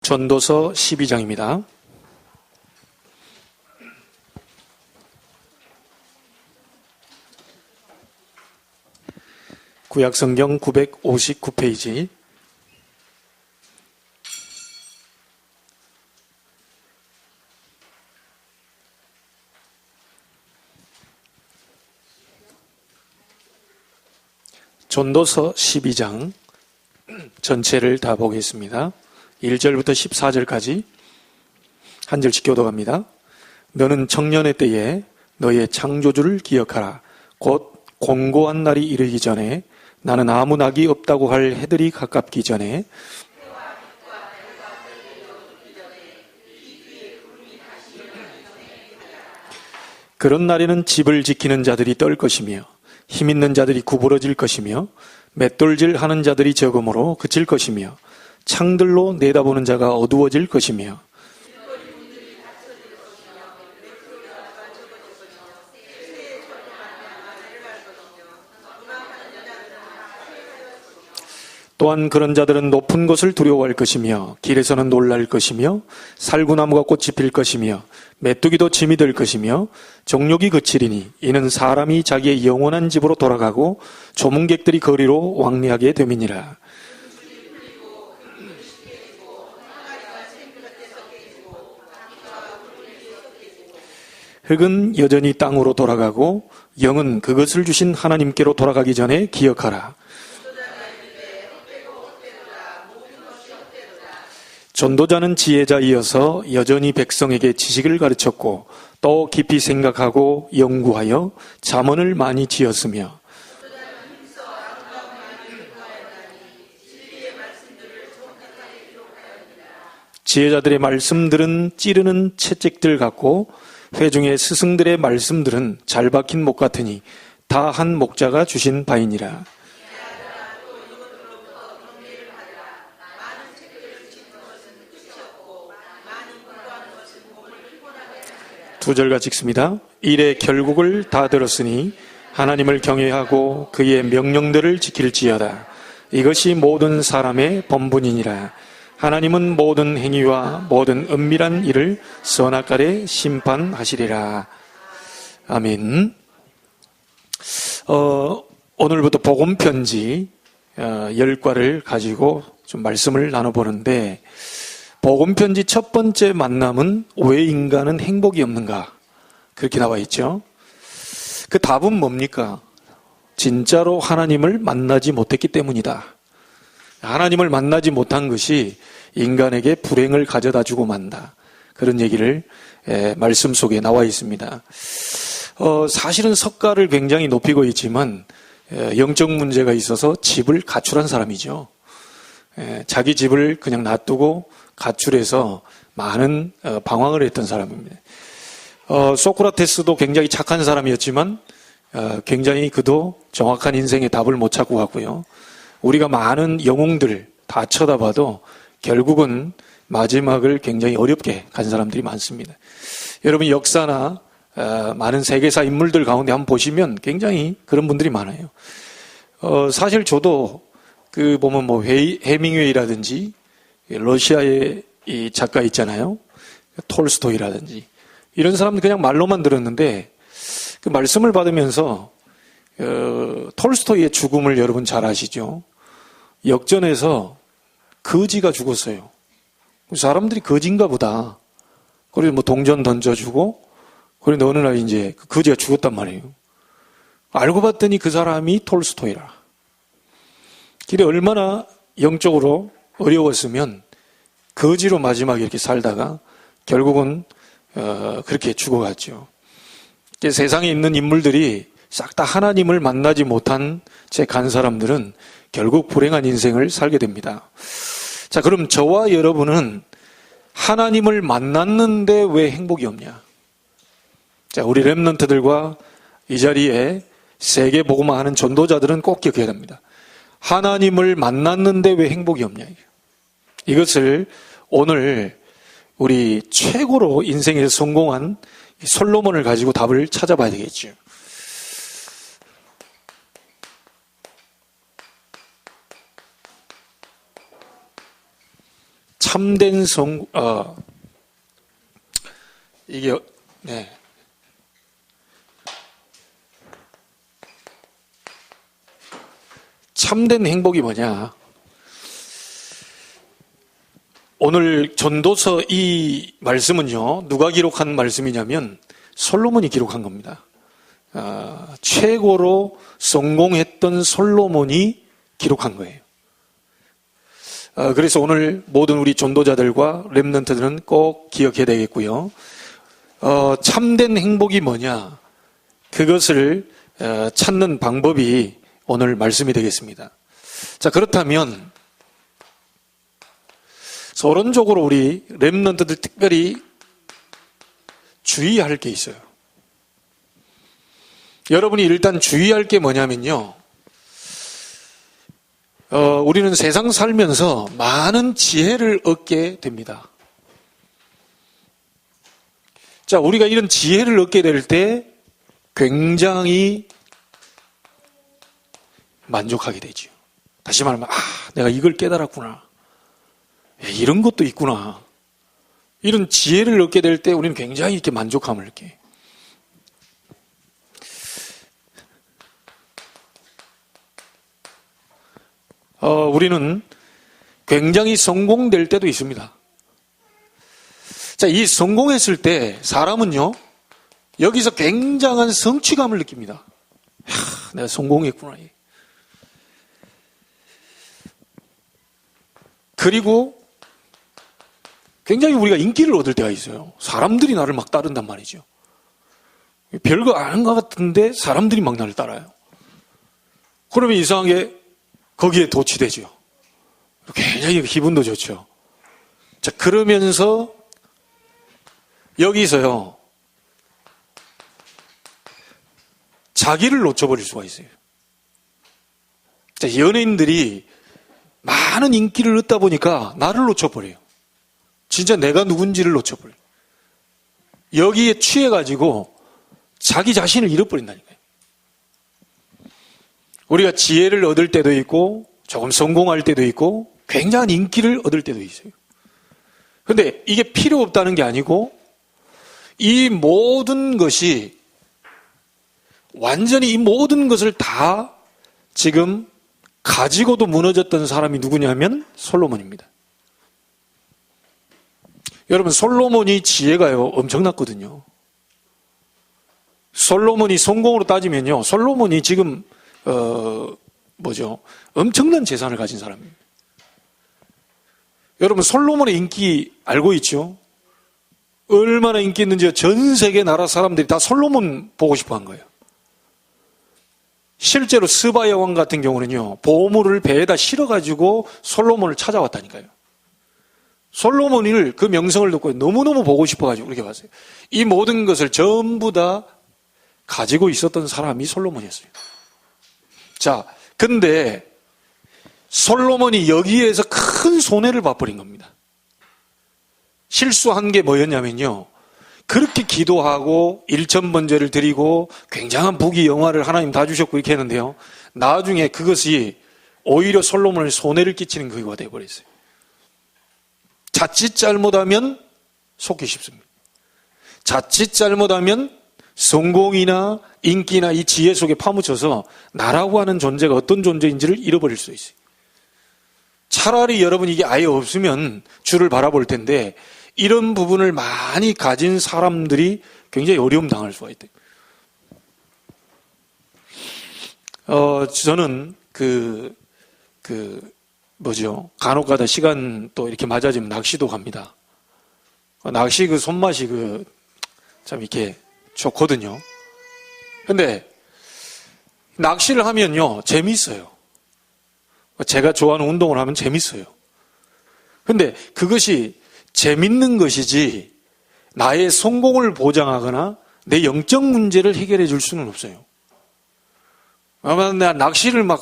전도서 12장입니다. 구약성경 959페이지. 전도서 12장 전체를 다 보겠습니다. 1절부터 14절까지 한 절씩 교독합니다. 너는 청년의 때에 너의 창조주를 기억하라. 곧 공고한 날이 이르기 전에, 나는 아무 낙이 없다고 할 해들이 가깝기 전에, 그런 날에는 집을 지키는 자들이 떨 것이며 힘 있는 자들이 구부러질 것이며 맷돌질 하는 자들이 적음으로 그칠 것이며 창들로 내다보는 자가 어두워질 것이며 또한 그런 자들은 높은 곳을 두려워할 것이며 길에서는 놀랄 것이며 살구나무가 꽃이 필 것이며 메뚜기도 짐이 될 것이며 정욕이 그치리니 이는 사람이 자기의 영원한 집으로 돌아가고 조문객들이 거리로 왕래하게 됨이니라. 흙은 여전히 땅으로 돌아가고 영은 그것을 주신 하나님께로 돌아가기 전에 기억하라. 전도자는 지혜자이어서 여전히 백성에게 지식을 가르쳤고 또 깊이 생각하고 연구하여 잠언을 많이 지었으며 지혜자들의 말씀들은 찌르는 채찍들 같고 회중의 스승들의 말씀들은 잘 박힌 목 같으니 다 한 목자가 주신 바이니라. 두 절같이 읽습니다. 일의 결국을 다 들었으니 하나님을 경외하고 그의 명령들을 지킬지어다. 이것이 모든 사람의 본분이니라. 하나님은 모든 행위와 모든 은밀한 일을 선악간에 심판하시리라. 아멘. 오늘부터 복음편지 10과를 가지고 좀 말씀을 나눠보는데, 복음편지 첫 번째 만남은 왜 인간은 행복이 없는가? 그렇게 나와 있죠. 그 답은 뭡니까? 진짜로 하나님을 만나지 못했기 때문이다. 하나님을 만나지 못한 것이 인간에게 불행을 가져다 주고 만다. 그런 얘기를 말씀 속에 나와 있습니다. 사실은 석가를 굉장히 높이고 있지만 영적 문제가 있어서 집을 가출한 사람이죠. 자기 집을 그냥 놔두고 가출해서 많은 방황을 했던 사람입니다. 소크라테스도 굉장히 착한 사람이었지만 굉장히 그도 정확한 인생의 답을 못 찾고 갔고요. 우리가 많은 영웅들 다 쳐다봐도 결국은 마지막을 굉장히 어렵게 간 사람들이 많습니다. 여러분 역사나 많은 세계사 인물들 가운데 한번 보시면 굉장히 그런 분들이 많아요. 사실 저도 보면 해밍웨이라든지 러시아의 이 작가 있잖아요. 톨스토이라든지 이런 사람들 그냥 말로만 들었는데 그 말씀을 받으면서 톨스토이의 죽음을 여러분 잘 아시죠? 역전에서 거지가 죽었어요. 사람들이 거지인가 보다. 그래서 동전 던져주고 그런데 어느 날 이제 그 거지가 죽었단 말이에요. 알고 봤더니 그 사람이 톨스토이라. 그래 얼마나 영적으로 어려웠으면 거지로 마지막에 이렇게 살다가 결국은 그렇게 죽어갔죠. 세상에 있는 인물들이 싹 다 하나님을 만나지 못한 채 간 사람들은 결국 불행한 인생을 살게 됩니다. 자, 그럼 저와 여러분은 하나님을 만났는데 왜 행복이 없냐? 자, 우리 렘넌트들과 이 자리에 세계 복음화 하는 전도자들은 꼭 기억해야 됩니다. 하나님을 만났는데 왜 행복이 없냐? 이것을 오늘 우리 최고로 인생에서 성공한 솔로몬을 가지고 답을 찾아봐야 되겠죠. 참된 이게, 네. 참된 행복이 뭐냐? 오늘 전도서 이 말씀은요, 누가 기록한 말씀이냐면 솔로몬이 기록한 겁니다. 최고로 성공했던 솔로몬이 기록한 거예요. 그래서 오늘 모든 우리 전도자들과 렘넌트들은 꼭 기억해야 되겠고요. 참된 행복이 뭐냐? 그것을 찾는 방법이 오늘 말씀이 되겠습니다. 자, 그렇다면 서론적으로 우리 렘넌트들 특별히 주의할 게 있어요. 여러분이 일단 주의할 게 뭐냐면요. 우리는 세상 살면서 많은 지혜를 얻게 됩니다. 자, 우리가 이런 지혜를 얻게 될 때 굉장히 만족하게 되죠. 다시 말하면, 내가 이걸 깨달았구나. 이런 것도 있구나. 이런 지혜를 얻게 될 때 우리는 굉장히 이렇게 만족함을 느껴요. 우리는 굉장히 성공될 때도 있습니다. 자, 이 성공했을 때 사람은요, 여기서 굉장한 성취감을 느낍니다. 내가 성공했구나. 그리고 굉장히 우리가 인기를 얻을 때가 있어요. 사람들이 나를 막 따른단 말이죠. 별거 아닌 것 같은데 사람들이 막 나를 따라요. 그러면 이상하게 거기에 도취되죠. 굉장히 기분도 좋죠. 자, 그러면서 여기서요, 자기를 놓쳐버릴 수가 있어요. 자, 연예인들이 많은 인기를 얻다 보니까 나를 놓쳐버려요. 진짜 내가 누군지를 놓쳐버려요. 여기에 취해가지고 자기 자신을 잃어버린다니까요. 우리가 지혜를 얻을 때도 있고 조금 성공할 때도 있고 굉장한 인기를 얻을 때도 있어요. 그런데 이게 필요 없다는 게 아니고 이 모든 것이 완전히 이 모든 것을 다 지금 가지고도 무너졌던 사람이 누구냐면 솔로몬입니다. 여러분, 솔로몬이 지혜가요 엄청났거든요. 솔로몬이 성공으로 따지면요, 솔로몬이 지금 엄청난 재산을 가진 사람입니다. 여러분, 솔로몬의 인기 알고 있죠? 얼마나 인기 있는지 전 세계 나라 사람들이 다 솔로몬 보고 싶어 한 거예요. 실제로 스바 여왕 같은 경우는요, 보물을 배에다 실어가지고 솔로몬을 찾아왔다니까요. 솔로몬을 그 명성을 듣고 너무너무 보고 싶어가지고 그렇게 봤어요. 이 모든 것을 전부 다 가지고 있었던 사람이 솔로몬이었어요. 자, 근데 솔로몬이 여기에서 큰 손해를 봐버린 겁니다. 실수한 게 뭐였냐면요, 그렇게 기도하고 일천번제를 드리고 굉장한 부귀 영화를 하나님 다 주셨고 이렇게 했는데요, 나중에 그것이 오히려 솔로몬을 손해를 끼치는 그거가 되어버렸어요. 자칫 잘못하면 속기 쉽습니다. 자칫 잘못하면 성공이나 인기나 이 지혜 속에 파묻혀서 나라고 하는 존재가 어떤 존재인지를 잃어버릴 수 있어요. 차라리 여러분 이게 아예 없으면 주를 바라볼 텐데 이런 부분을 많이 가진 사람들이 굉장히 어려움 당할 수가 있대요. 저는 간혹가다 시간 또 이렇게 맞아지면 낚시도 갑니다. 낚시 그 손맛이 참 이렇게 좋거든요. 근데 낚시를 하면요, 재밌어요. 제가 좋아하는 운동을 하면 재밌어요. 근데 그것이 재밌는 것이지 나의 성공을 보장하거나 내 영적 문제를 해결해 줄 수는 없어요. 아마 내가 낚시를 막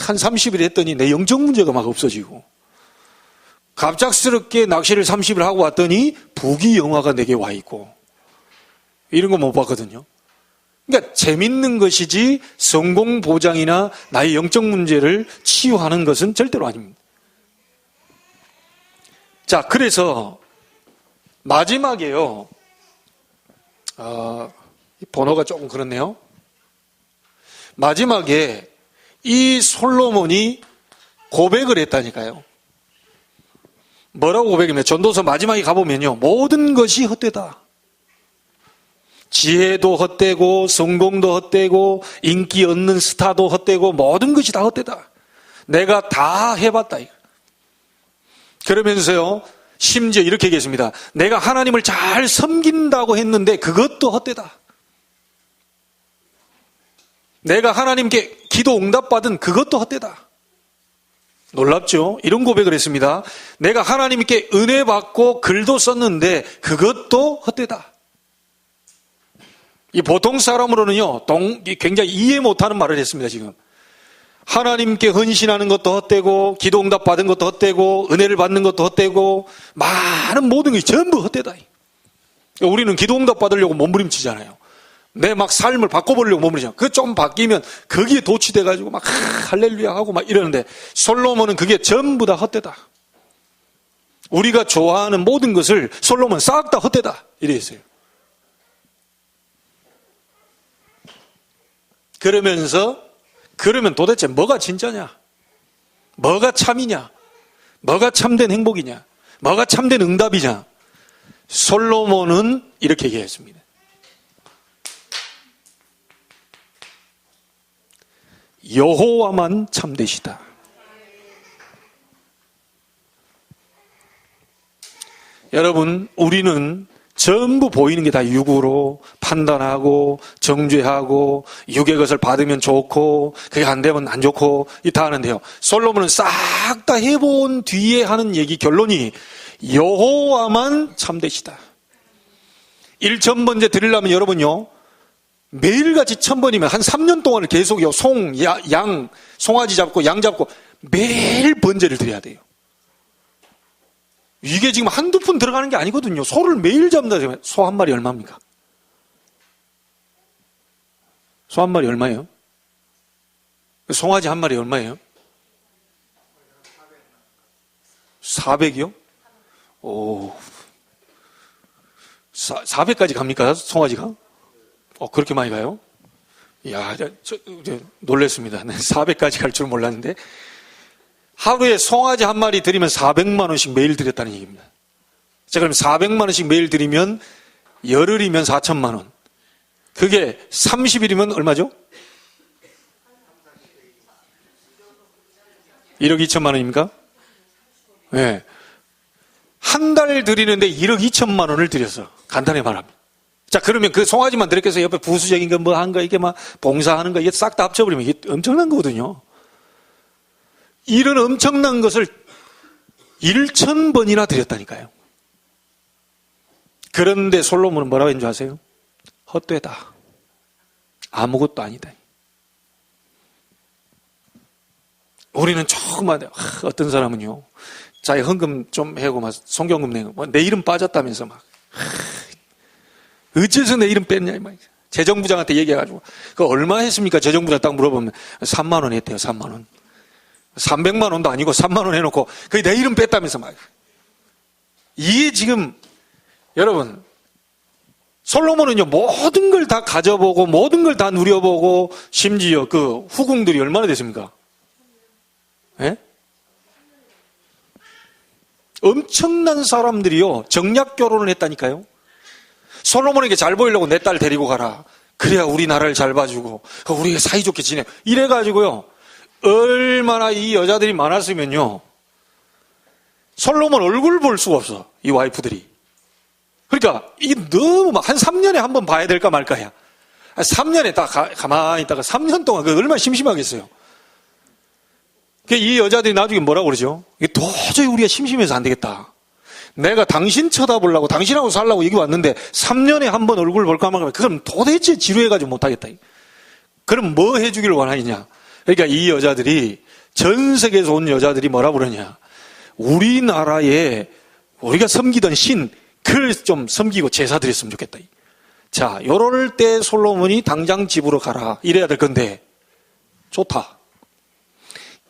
한 30일 했더니 내 영적 문제가 막 없어지고, 갑작스럽게 낚시를 30일 하고 왔더니 부귀 영화가 내게 와 있고, 이런 거 못 봤거든요. 그러니까 재밌는 것이지 성공 보장이나 나의 영적 문제를 치유하는 것은 절대로 아닙니다. 자, 그래서 마지막에요. 이 번호가 조금 그렇네요. 마지막에 이 솔로몬이 고백을 했다니까요. 뭐라고 고백하면 전도서 마지막에 가보면요. 모든 것이 헛되다. 지혜도 헛되고 성공도 헛되고 인기 얻는 스타도 헛되고 모든 것이 다 헛되다. 내가 다 해봤다. 그러면서요. 심지어 이렇게 얘기했습니다. 내가 하나님을 잘 섬긴다고 했는데 그것도 헛되다. 내가 하나님께 기도 응답받은 그것도 헛되다. 놀랍죠? 이런 고백을 했습니다. 내가 하나님께 은혜 받고 글도 썼는데 그것도 헛되다. 이 보통 사람으로는요, 굉장히 이해 못하는 말을 했습니다, 지금. 하나님께 헌신하는 것도 헛되고, 기도 응답 받은 것도 헛되고, 은혜를 받는 것도 헛되고, 많은 모든 것이 전부 헛되다. 우리는 기도 응답 받으려고 몸부림치잖아요. 내 막 삶을 바꿔보려고 몸부림치잖아요. 그거 좀 바뀌면 거기에 도취돼가지고 막 할렐루야 하고 막 이러는데, 솔로몬은 그게 전부 다 헛되다. 우리가 좋아하는 모든 것을 솔로몬은 싹 다 헛되다. 이랬어요. 그러면 도대체 뭐가 진짜냐? 뭐가 참이냐? 뭐가 참된 행복이냐? 뭐가 참된 응답이냐? 솔로몬은 이렇게 얘기했습니다. 여호와만 참되시다. 여러분, 우리는 전부 보이는 게 다 육으로 판단하고 정죄하고 육의 것을 받으면 좋고 그게 안 되면 안 좋고 다 하는데요. 솔로몬은 싹 다 해본 뒤에 하는 얘기 결론이 여호와만 참되시다. 1000번째 드리려면 여러분요. 매일같이 1000번이면 한 3년 동안을 계속요. 송아지 잡고 양 잡고 매일 번제를 드려야 돼요. 이게 지금 한두 푼 들어가는 게 아니거든요. 소를 매일 잡는다. 소 한 마리 얼마입니까? 소 한 마리 얼마예요? 송아지 한 마리 얼마예요? 400이요? 오. 400까지 갑니까? 송아지가? 그렇게 많이 가요? 이야, 놀랬습니다. 400까지 갈 줄 몰랐는데. 하루에 송아지 한 마리 드리면 400만 원씩 매일 드렸다는 얘기입니다. 자, 그럼 400만 원씩 매일 드리면 열흘이면 4천만 원. 그게 30일이면 얼마죠? 1억 2천만 원입니까? 네. 한 달 드리는데 1억 2천만 원을 드렸어. 간단히 말하면. 자, 그러면 그 송아지만 드렸겠어. 옆에 부수적인 거 뭐 한 거, 이게 막 봉사하는 거, 이게 싹 다 합쳐버리면 이게 엄청난 거거든요. 이런 엄청난 것을 1000번이나 드렸다니까요. 그런데 솔로몬은 뭐라고 했는 줄 아세요? 헛되다. 아무것도 아니다. 우리는 조금만, 어떤 사람은요, 자기 헌금 좀 해고 막 송경금 내고, 내 이름 빠졌다면서 막, 어째서 내 이름 뺐냐, 막. 재정부장한테 얘기해가지고, 그 얼마 했습니까? 재정부장 딱 물어보면, 3만 원 했대요, 3만 원. 300만 원도 아니고 3만 원 해놓고 그게 내 이름 뺐다면서 막. 이게 지금 여러분 솔로몬은요 모든 걸 다 가져보고 모든 걸 다 누려보고 심지어 그 후궁들이 얼마나 됐습니까? 예? 엄청난 사람들이요 정략 결혼을 했다니까요. 솔로몬에게 잘 보이려고 내 딸 데리고 가라. 그래야 우리나라를 잘 봐주고 우리가 사이좋게 지내. 이래가지고요. 얼마나 이 여자들이 많았으면요. 솔로몬 얼굴 볼 수가 없어. 이 와이프들이. 그러니까 이게 너무 막 한 3년에 한 번 봐야 될까 말까야. 3년에 딱 가만히 있다가 3년 동안 그 얼마나 심심하겠어요. 이 여자들이 나중에 뭐라고 그러죠? 도저히 우리가 심심해서 안 되겠다. 내가 당신 쳐다보려고 당신하고 살려고 여기 왔는데 3년에 한 번 얼굴 볼까 말까. 그럼 도대체 지루해가지고 못하겠다. 그럼 뭐 해주기를 원하느냐. 그러니까 이 여자들이 전 세계에서 온 여자들이 뭐라 그러냐. 우리나라에 우리가 섬기던 신 그걸 좀 섬기고 제사 드렸으면 좋겠다. 자, 요럴 때 솔로몬이 당장 집으로 가라 이래야 될 건데 좋다.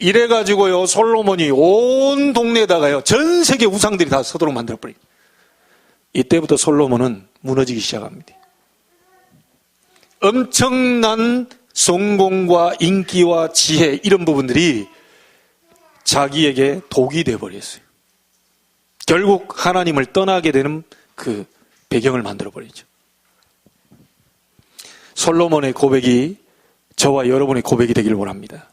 이래가지고요, 솔로몬이 온 동네에다가요, 전 세계 우상들이 다 서도록 만들어버려요. 이때부터 솔로몬은 무너지기 시작합니다. 엄청난 성공과 인기와 지혜, 이런 부분들이 자기에게 독이 되어버렸어요. 결국 하나님을 떠나게 되는 그 배경을 만들어버리죠. 솔로몬의 고백이 저와 여러분의 고백이 되길 원합니다.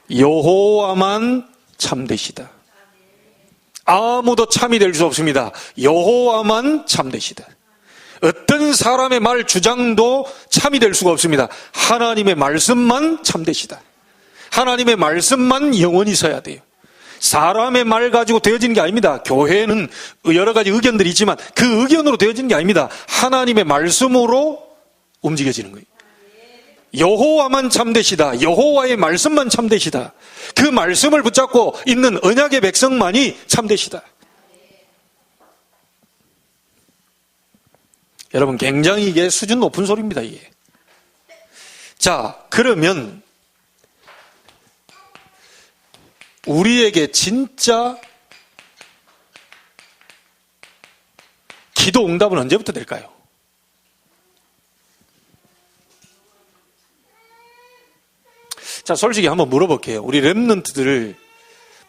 여호와만 참되시다. 아무도 참이 될 수 없습니다. 여호와만 참되시다. 어떤 사람의 말 주장도 참이 될 수가 없습니다. 하나님의 말씀만 참되시다. 하나님의 말씀만 영원히 서야 돼요. 사람의 말 가지고 되어지는 게 아닙니다. 교회는 여러 가지 의견들이 있지만 그 의견으로 되어지는 게 아닙니다. 하나님의 말씀으로 움직여지는 거예요. 여호와만 참되시다. 여호와의 말씀만 참되시다. 그 말씀을 붙잡고 있는 언약의 백성만이 참되시다. 여러분, 굉장히 이게 수준 높은 소리입니다, 이게. 자, 그러면 우리에게 진짜 기도 응답은 언제부터 될까요? 자, 솔직히 한번 물어볼게요. 우리 렘넌트들을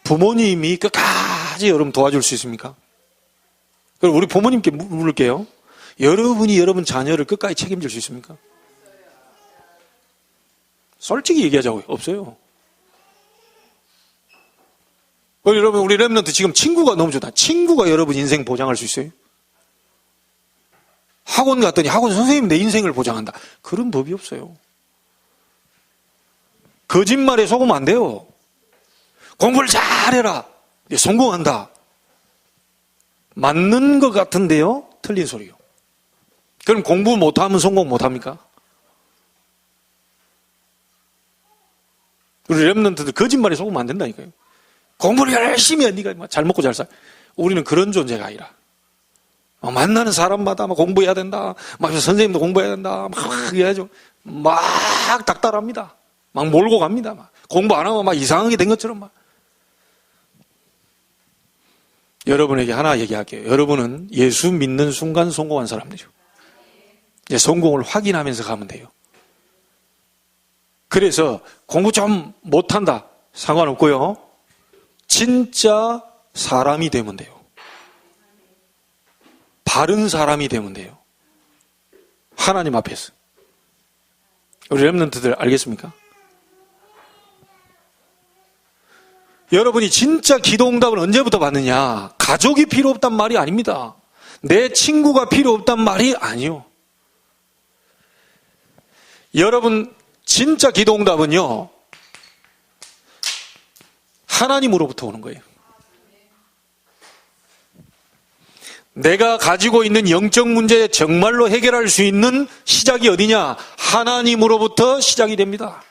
부모님이 끝까지 여러분 도와줄 수 있습니까? 그럼 우리 부모님께 물을게요. 여러분이 여러분 자녀를 끝까지 책임질 수 있습니까? 솔직히 얘기하자고요. 없어요. 여러분, 우리 렘넌트 지금 친구가 너무 좋다. 친구가 여러분 인생 보장할 수 있어요? 학원 갔더니 학원 선생님 내 인생을 보장한다. 그런 법이 없어요. 거짓말에 속으면 안 돼요. 공부를 잘해라. 성공한다. 맞는 것 같은데요? 틀린 소리요. 그럼 공부 못하면 성공 못합니까? 우리 렘넌트들 거짓말에 속으면 안 된다니까요. 공부를 열심히 해. 네가 잘 먹고 잘 살. 우리는 그런 존재가 아니라 만나는 사람마다 막 공부해야 된다. 막 선생님도 공부해야 된다. 막 해야죠. 막 닥달합니다. 막 몰고 갑니다. 막 공부 안 하면 막 이상하게 된 것처럼 막. 여러분에게 하나 얘기할게요. 여러분은 예수 믿는 순간 성공한 사람들이죠. 이제 성공을 확인하면서 가면 돼요. 그래서 공부 좀 못한다. 상관없고요. 진짜 사람이 되면 돼요. 바른 사람이 되면 돼요. 하나님 앞에서. 우리 렘넌트들 알겠습니까? 여러분이 진짜 기도 응답을 언제부터 받느냐? 가족이 필요 없단 말이 아닙니다. 내 친구가 필요 없단 말이 아니요. 여러분 진짜 기도 응답은요, 하나님으로부터 오는 거예요. 내가 가지고 있는 영적 문제 정말로 해결할 수 있는 시작이 어디냐? 하나님으로부터 시작이 됩니다.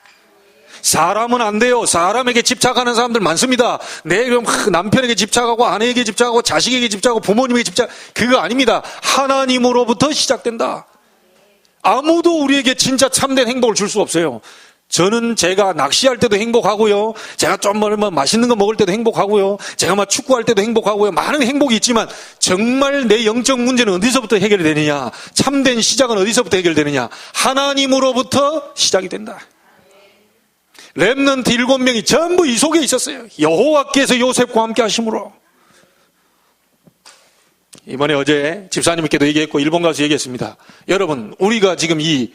사람은 안 돼요. 사람에게 집착하는 사람들 많습니다. 내 남편에게 집착하고 아내에게 집착하고 자식에게 집착하고 부모님에게 집착, 그거 아닙니다. 하나님으로부터 시작된다. 아무도 우리에게 진짜 참된 행복을 줄 수 없어요. 저는 제가 낚시할 때도 행복하고요. 제가 좀 맛있는 거 먹을 때도 행복하고요. 제가 막 축구할 때도 행복하고요. 많은 행복이 있지만 정말 내 영적 문제는 어디서부터 해결이 되느냐? 참된 시작은 어디서부터 해결되느냐? 하나님으로부터 시작이 된다. 렘넌트 7명이 전부 이 속에 있었어요. 여호와께서 요셉과 함께 하심으로. 이번에 어제 집사님께도 얘기했고 일본 가서 얘기했습니다. 여러분, 우리가 지금 이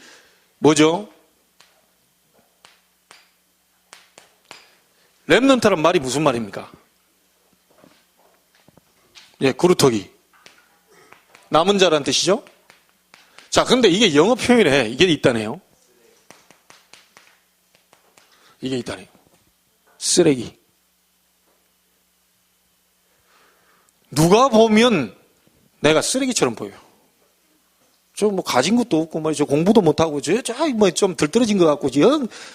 뭐죠? 렘넌트란 말이 무슨 말입니까? 예, 그루터기. 남은 자란 뜻이죠? 자, 근데 이게 영어 표현에 이게 있다네요. 이게 있다네요. 쓰레기. 누가 보면 내가 쓰레기처럼 보여요. 저 뭐 가진 것도 없고 말이죠. 공부도 못하고 좀 들떨어진 것 같고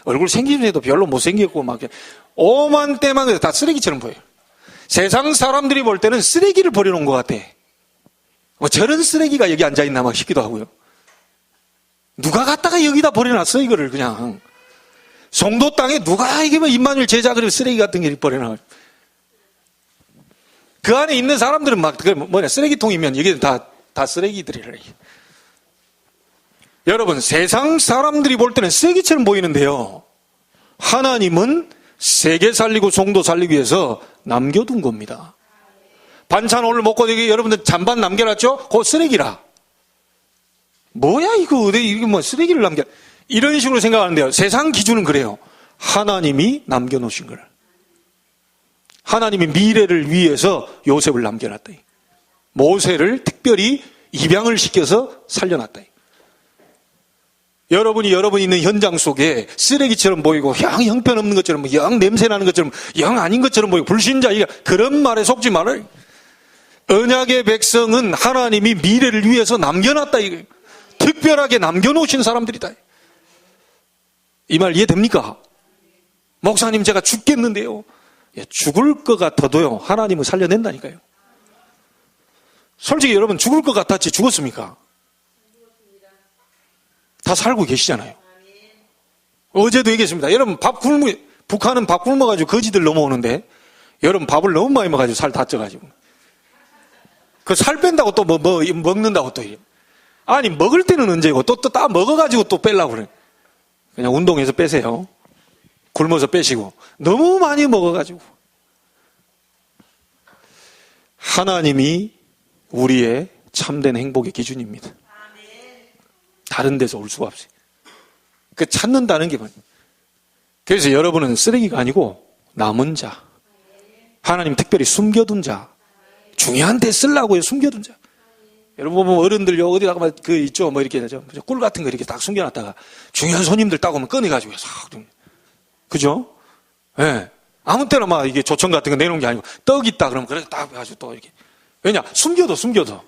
얼굴 생김새도 별로 못생겼고 막 오만 때만 다 쓰레기처럼 보여요. 세상 사람들이 볼 때는 쓰레기를 버려놓은 것 같아. 뭐 저런 쓰레기가 여기 앉아있나 막 싶기도 하고요. 누가 갖다가 여기다 버려놨어 이거를 그냥. 송도 땅에 누가 이게 뭐 임마누엘 제자 그리고 쓰레기 같은 게 버려놔. 그 안에 있는 사람들은 막, 쓰레기통이면 이게 다 쓰레기들이라. 여러분, 세상 사람들이 볼 때는 쓰레기처럼 보이는데요. 하나님은 세계 살리고 송도 살리기 위해서 남겨둔 겁니다. 반찬 오늘 먹고 여러분들 잔반 남겨놨죠? 그거 쓰레기라. 뭐야, 이거 뭐 쓰레기를 남겨. 이런 식으로 생각하는데요. 세상 기준은 그래요. 하나님이 남겨놓으신 걸. 하나님이 미래를 위해서 요셉을 남겨놨다. 모세를 특별히 입양을 시켜서 살려놨다. 여러분이 있는 현장 속에 쓰레기처럼 보이고 형편없는 것처럼 영 냄새나는 것처럼 영 아닌 것처럼 보이고 불신자 그런 말에 속지 말아요. 언약의 백성은 하나님이 미래를 위해서 남겨놨다. 특별하게 남겨놓으신 사람들이다. 이 말 이해됩니까? 목사님 제가 죽겠는데요. 죽을 것 같아도요 하나님은 살려낸다니까요. 솔직히 여러분 죽을 것 같았지 죽었습니까? 다 살고 계시잖아요. 어제도 얘기했습니다. 여러분 북한은 밥 굶어가지고 거지들 넘어오는데 여러분 밥을 너무 많이 먹어가지고 살 다 쪄가지고 그 살 뺀다고 또 뭐 먹는다고 또 이래. 아니 먹을 때는 언제고 또 다 먹어가지고 또 빼려고 그래. 그냥 운동해서 빼세요. 굶어서 빼시고 너무 많이 먹어가지고. 하나님이 우리의 참된 행복의 기준입니다. 다른 데서 올 수가 없어요. 그 찾는다는 게 뭐예요? 그래서 여러분은 쓰레기가 아니고 남은 자, 하나님 특별히 숨겨둔 자, 중요한 데 쓰려고요 숨겨둔 자. 여러분 보면 어른들 어디다가 그 있죠 뭐 이렇게 되죠 꿀 같은 거 이렇게 딱 숨겨놨다가 중요한 손님들 딱 오면 꺼내가지고 싹 그죠? 예. 네. 아무 때나 막 이게 조청 같은 거 내놓은 게 아니고 떡 있다 그러면 그래 딱 해가지고 또 이렇게 왜냐 숨겨둬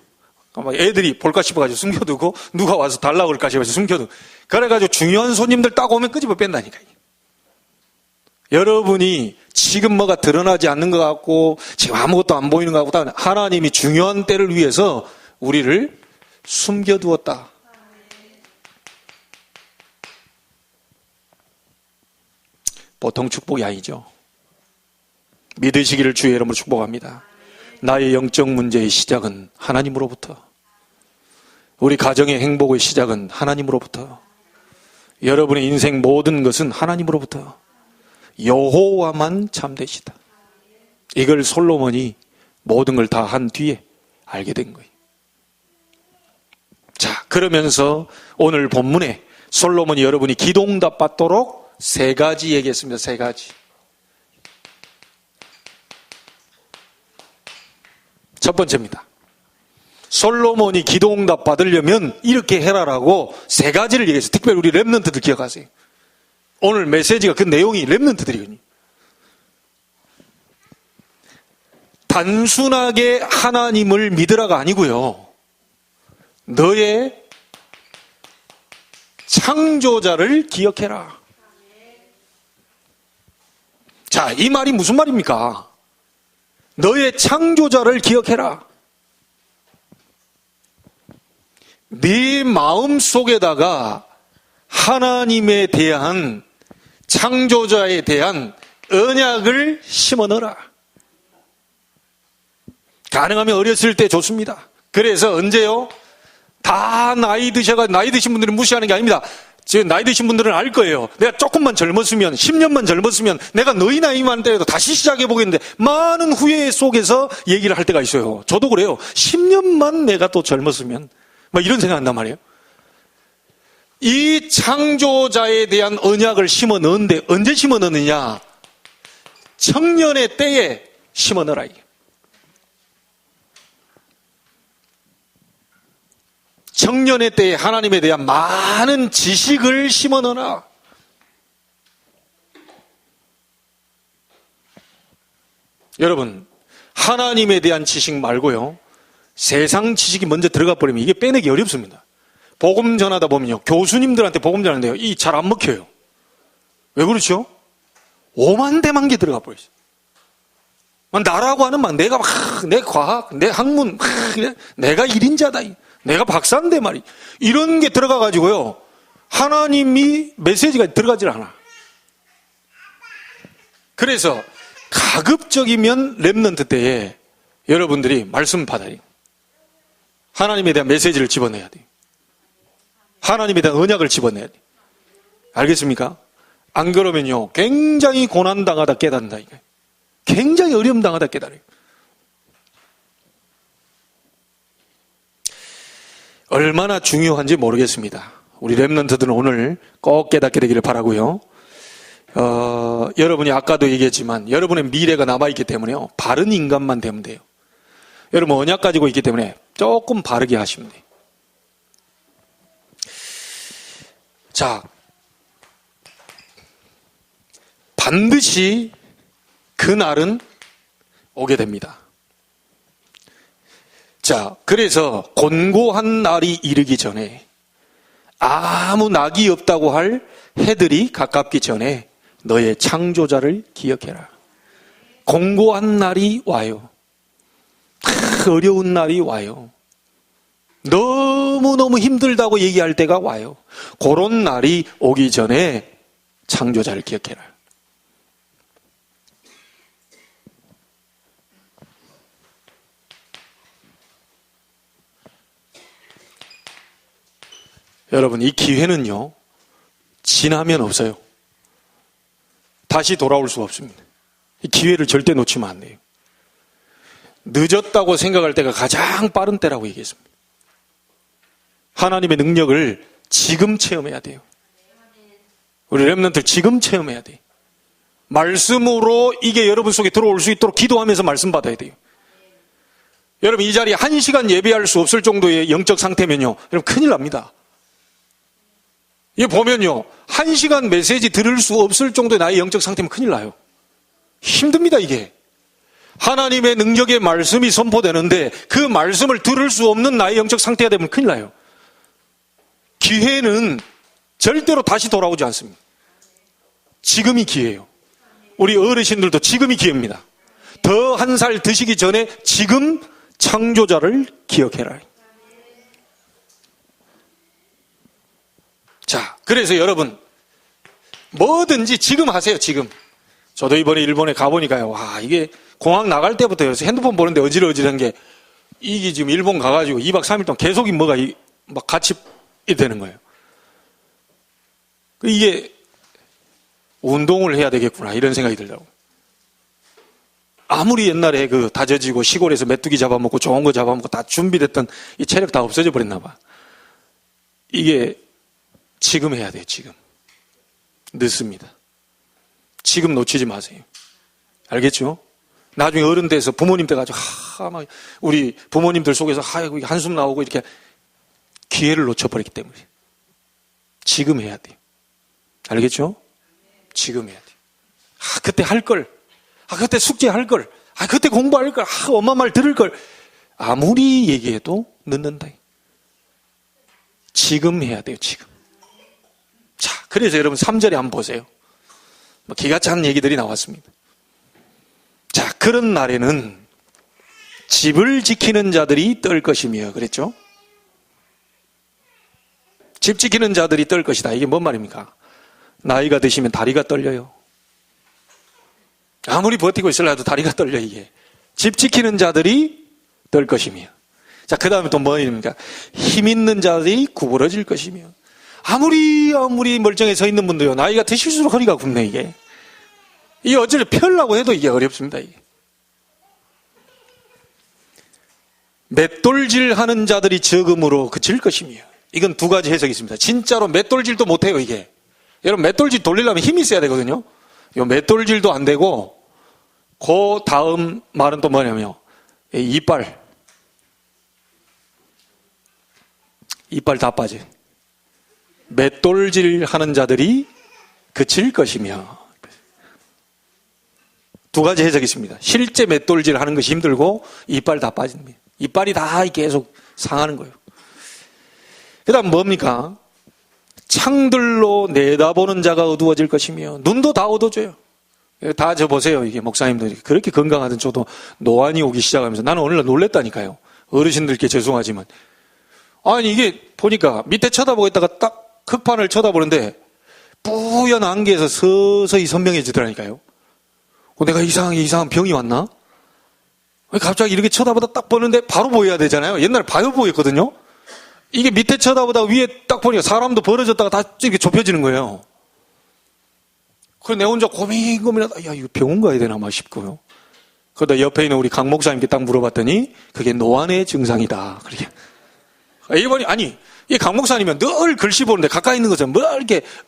막 애들이 볼까 싶어가지고 숨겨두고 누가 와서 달라고 그럴까 싶어서 숨겨두고 그래가지고 중요한 손님들 딱 오면 끄집어 뺀다니까. 여러분이 지금 뭐가 드러나지 않는 것 같고 지금 아무것도 안 보이는 것 같고 하나님이 중요한 때를 위해서 우리를 숨겨두었다. 보통 축복이 아니죠. 믿으시기를 주의 이름으로 축복합니다. 나의 영적 문제의 시작은 하나님으로부터, 우리 가정의 행복의 시작은 하나님으로부터, 여러분의 인생 모든 것은 하나님으로부터, 여호와만 참되시다. 이걸 솔로몬이 모든 걸 다 한 뒤에 알게 된 거예요. 자, 그러면서 오늘 본문에 솔로몬이 여러분이 기도응답 받도록 3가지 얘기했습니다. 3가지. 첫 번째입니다. 솔로몬이 기도응답 받으려면 이렇게 해라라고 3가지를 얘기했어요. 특별히 우리 랩런트들 기억하세요. 오늘 메시지가 그 내용이 랩런트들이거든요. 단순하게 하나님을 믿으라가 아니고요. 너의 창조자를 기억해라. 자, 이 말이 무슨 말입니까? 너의 창조자를 기억해라. 네 마음 속에다가 하나님에 대한 창조자에 대한 언약을 심어 넣어라. 가능하면 어렸을 때 좋습니다. 그래서 언제요? 다 나이 드신 분들은 무시하는 게 아닙니다. 지금 나이 드신 분들은 알 거예요. 내가 조금만 젊었으면, 10년만 젊었으면 내가 너희 나이만 때도 다시 시작해보겠는데 많은 후회 속에서 얘기를 할 때가 있어요. 저도 그래요. 10년만 내가 또 젊었으면 막 이런 생각한단 말이에요. 이 창조자에 대한 언약을 심어 넣는데 언제 심어 넣느냐? 청년의 때에 심어 넣어라. 청년의 때에 하나님에 대한 많은 지식을 심어 넣어라. 여러분, 하나님에 대한 지식 말고요, 세상 지식이 먼저 들어가 버리면 이게 빼내기 어렵습니다. 복음 전하다 보면요, 교수님들한테 복음 전하는데요, 이 잘 안 먹혀요. 왜 그렇죠? 오만대만 개 들어가 버렸어요. 나라고 하는 막 내가 내 과학, 내 학문, 내가 1인자다. 내가 박사인데 말이. 이런 게 들어가 가지고요, 하나님이 메시지가 들어가질 않아. 그래서 가급적이면 렘넌트 때에 여러분들이 말씀 받아요. 하나님에 대한 메시지를 집어내야 돼요. 하나님에 대한 언약을 집어내야 돼요. 알겠습니까? 안 그러면요, 굉장히 고난당하다 깨닫는다. 굉장히 어려움당하다 깨달아요. 얼마나 중요한지 모르겠습니다. 우리 렘넌트들은 오늘 꼭 깨닫게 되기를 바라고요. 여러분이 아까도 얘기했지만 여러분의 미래가 남아있기 때문에요, 바른 인간만 되면 돼요. 여러분 언약 가지고 있기 때문에 조금 바르게 하시면 돼요. 자, 반드시 그날은 오게 됩니다. 자, 그래서 곤고한 날이 이르기 전에, 아무 낙이 없다고 할 해들이 가깝기 전에 너의 창조자를 기억해라. 곤고한 날이 와요. 어려운 날이 와요. 너무너무 힘들다고 얘기할 때가 와요. 그런 날이 오기 전에 창조자를 기억해라. 여러분, 이 기회는요, 지나면 없어요. 다시 돌아올 수가 없습니다. 이 기회를 절대 놓치면 안 돼요. 늦었다고 생각할 때가 가장 빠른 때라고 얘기했습니다. 하나님의 능력을 지금 체험해야 돼요. 우리 렘넌트들 지금 체험해야 돼요. 말씀으로 이게 여러분 속에 들어올 수 있도록 기도하면서 말씀 받아야 돼요. 여러분, 이 자리에 1시간 예배할 수 없을 정도의 영적 상태면요, 여러분 큰일 납니다. 이게 보면요, 1시간 메시지 들을 수 없을 정도의 나의 영적 상태면 큰일 나요. 힘듭니다, 이게. 하나님의 능력의 말씀이 선포되는데 그 말씀을 들을 수 없는 나의 영적 상태가 되면 큰일 나요. 기회는 절대로 다시 돌아오지 않습니다. 지금이 기회예요. 우리 어르신들도 지금이 기회입니다. 더 한 살 드시기 전에 지금 창조자를 기억해라. 자, 그래서 여러분 뭐든지 지금 하세요. 지금. 저도 이번에 일본에 가보니까요, 와, 이게 공항 나갈 때부터 핸드폰 보는데 어지러워지는 게, 이게 지금 일본 가가지고 2박 3일 동안 계속 뭐가 막 같이 되는 거예요. 이게 운동을 해야 되겠구나, 이런 생각이 들더라고요. 아무리 옛날에 그 다져지고 시골에서 메뚜기 잡아먹고 좋은 거 잡아먹고 다 준비됐던 이 체력 다 없어져 버렸나 봐. 이게 지금 해야 돼요, 지금. 늦습니다. 지금 놓치지 마세요. 알겠죠? 나중에 어른 돼서 부모님 때 가지고, 막 우리 부모님들 속에서 한숨 나오고 이렇게 기회를 놓쳐버렸기 때문에. 지금 해야 돼요. 알겠죠? 지금 해야 돼요. 그때 할 걸. 그때 숙제할 걸. 그때 공부할 걸. 엄마 말 들을 걸. 아무리 얘기해도 늦는다. 지금 해야 돼요, 지금. 자, 그래서 여러분 3절에 한번 보세요. 기가 찬 얘기들이 나왔습니다. 자, 그런 날에는 집을 지키는 자들이 떨 것이며, 그랬죠? 집 지키는 자들이 떨 것이다. 이게 뭔 말입니까? 나이가 드시면 다리가 떨려요. 아무리 버티고 있으려도 다리가 떨려, 이게. 집 지키는 자들이 떨 것이며. 자, 그 다음에 또 뭐입니까? 힘 있는 자들이 구부러질 것이며. 아무리 멀쩡해 서 있는 분도요, 나이가 드실수록 허리가 굽네, 이게. 이게 어찌를 펴려고 해도 이게 어렵습니다, 이게. 맷돌질 하는 자들이 적음으로 그칠 것이며. 이건 두 가지 해석이 있습니다. 진짜로 맷돌질도 못해요, 이게. 여러분, 맷돌질 돌리려면 힘이 있어야 되거든요. 요 맷돌질도 안 되고, 그 다음 말은 또 뭐냐면요, 이빨 다 빠져요. 맷돌질 하는 자들이 그칠 것이며. 두 가지 해석이 있습니다. 실제 맷돌질 하는 것이 힘들고 이빨 다 빠집니다. 이빨이 다 계속 상하는 거예요. 그 다음 뭡니까? 창들로 내다보는 자가 어두워질 것이며. 눈도 다 어두워져요. 다 저 보세요. 이게 목사님들이 그렇게 건강하던 저도 노안이 오기 시작하면서 나는 오늘날 놀랬다니까요. 어르신들께 죄송하지만. 아니, 이게 보니까 밑에 쳐다보고 있다가 딱 흙판을 쳐다보는데 뿌연 안개에서 서서히 선명해지더라니까요. 내가 이상한 병이 왔나? 갑자기 이렇게 쳐다보다 딱 보는데 바로 보여야 되잖아요. 옛날에 바로 보였거든요. 이게 밑에 쳐다보다 위에 딱 보니까 사람도 벌어졌다가 다 이렇게 좁혀지는 거예요. 그래서 내 혼자 고민하다, 이거 병원 가야 되나 막 싶고요. 그러다 옆에 있는 우리 강 목사님께 딱 물어봤더니 그게 노안의 증상이다. 그렇게. 이번이 이 강 목사님은 늘 글씨 보는데 가까이 있는 것은 뭐